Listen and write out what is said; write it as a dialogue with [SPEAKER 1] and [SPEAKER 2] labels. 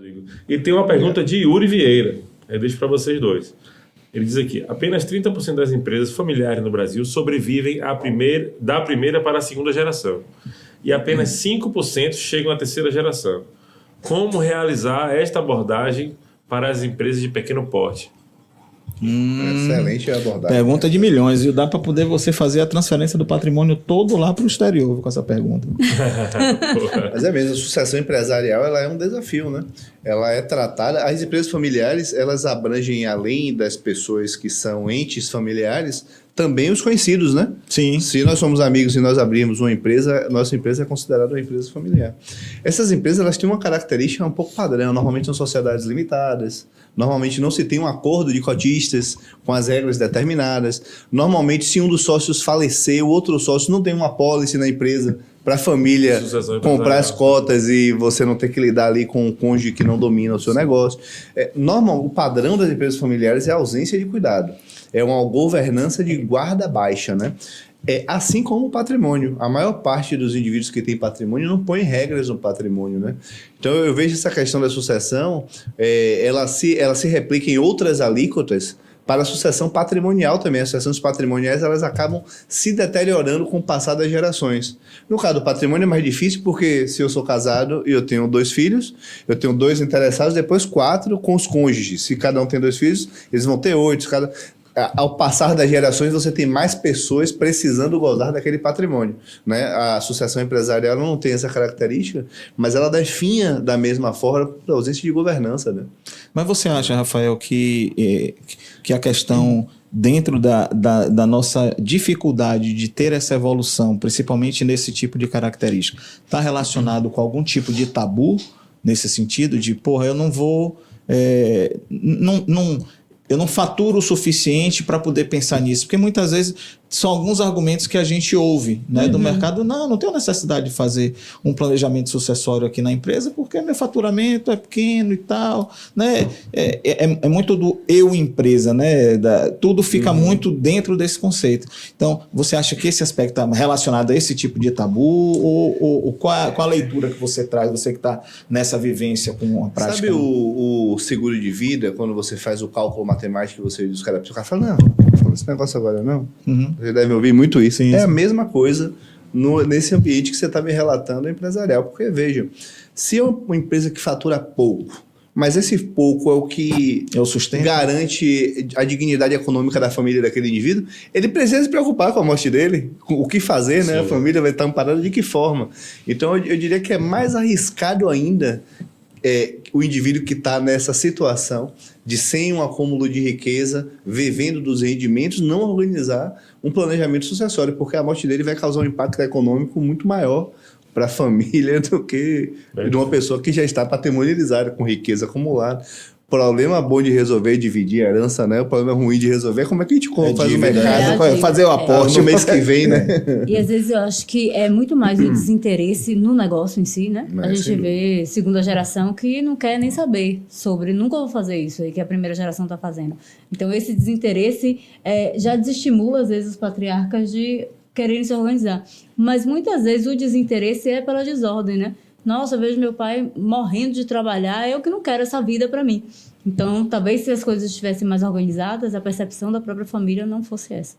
[SPEAKER 1] Obrigado, Igor. E tem uma pergunta de Yuri Vieira. Eu deixo para vocês dois. Ele diz aqui, apenas 30% das empresas familiares no Brasil sobrevivem da primeira para a segunda geração. E apenas 5% chegam à terceira geração. Como realizar esta abordagem para as empresas de pequeno porte?
[SPEAKER 2] Excelente abordagem.
[SPEAKER 3] Pergunta de milhões. E dá para poder você fazer a transferência do patrimônio todo lá para o exterior com essa pergunta.
[SPEAKER 2] Mas é mesmo, a sucessão empresarial ela é um desafio, né? Ela é tratada... As empresas familiares, elas abrangem, além das pessoas que são entes familiares, também os conhecidos, né?
[SPEAKER 3] Sim.
[SPEAKER 2] Se nós somos amigos e nós abrimos uma empresa, nossa empresa é considerada uma empresa familiar. Essas empresas, elas têm uma característica um pouco padrão. Normalmente são sociedades limitadas. Normalmente não se tem um acordo de cotistas com as regras determinadas. Normalmente, se um dos sócios falecer, o outro sócio não tem uma apólice na empresa para a família comprar as cotas e você não ter que lidar ali com um cônjuge que não domina o seu negócio. O padrão das empresas familiares é a ausência de cuidado. É uma governança de guarda baixa, né? Assim como o patrimônio. A maior parte dos indivíduos que têm patrimônio não põe regras no patrimônio, né? Então, eu vejo essa questão da sucessão, ela se replica em outras alíquotas para a sucessão patrimonial também. As sucessões patrimoniais, elas acabam se deteriorando com o passar das gerações. No caso do patrimônio é mais difícil porque se eu sou casado e eu tenho 2 filhos, eu tenho 2 interessados, depois 4 com os cônjuges. Se cada um tem 2 filhos, eles vão ter 8. Ao passar das gerações, você tem mais pessoas precisando gozar daquele patrimônio, né? A sucessão empresarial não tem essa característica, mas ela definha da mesma forma a ausência de governança, né?
[SPEAKER 3] Mas você acha, Rafael, que a questão dentro da nossa dificuldade de ter essa evolução, principalmente nesse tipo de característica, está relacionado com algum tipo de tabu nesse sentido de, eu não vou... eu não faturo o suficiente para poder pensar nisso, porque muitas vezes são alguns argumentos que a gente ouve, né, do mercado. Não tenho necessidade de fazer um planejamento sucessório aqui na empresa porque meu faturamento é pequeno e tal, né? É muito do eu empresa, né? Tudo fica muito dentro desse conceito. Então, você acha que esse aspecto está relacionado a esse tipo de tabu ou qual a leitura que você traz, você que está nessa vivência com a prática?
[SPEAKER 2] Sabe o seguro de vida, quando você faz o cálculo matemático que você diz, o cara fala, não fala esse negócio agora não. Você deve ouvir muito isso.
[SPEAKER 3] Sim,
[SPEAKER 2] a mesma coisa nesse ambiente que você está me relatando empresarial. Porque, veja, se é uma empresa que fatura pouco, mas esse pouco é o que garante a dignidade econômica da família daquele indivíduo, ele precisa se preocupar com a morte dele, com o que fazer, né? A família vai estar amparada de que forma. Então, eu diria que é mais arriscado ainda o indivíduo que está nessa situação de, sem um acúmulo de riqueza, vivendo dos rendimentos, não organizar um planejamento sucessório, porque a morte dele vai causar um impacto econômico muito maior para a família do que de uma pessoa que já está patrimonializada, com riqueza acumulada. O problema bom de resolver é dividir a herança, né? O problema ruim de resolver é como é que a gente faz o mercado,
[SPEAKER 3] fazer o aporte
[SPEAKER 2] no mês que vem, né?
[SPEAKER 4] E às vezes eu acho que é muito mais o desinteresse no negócio em si, né? A gente vê segunda geração que não quer nem saber sobre, nunca vou fazer isso aí que a primeira geração está fazendo. Então esse desinteresse já desestimula às vezes os patriarcas de quererem se organizar. Mas muitas vezes o desinteresse é pela desordem, né? Nossa, eu vejo meu pai morrendo de trabalhar, eu que não quero essa vida para mim. Então, talvez se as coisas estivessem mais organizadas, a percepção da própria família não fosse essa.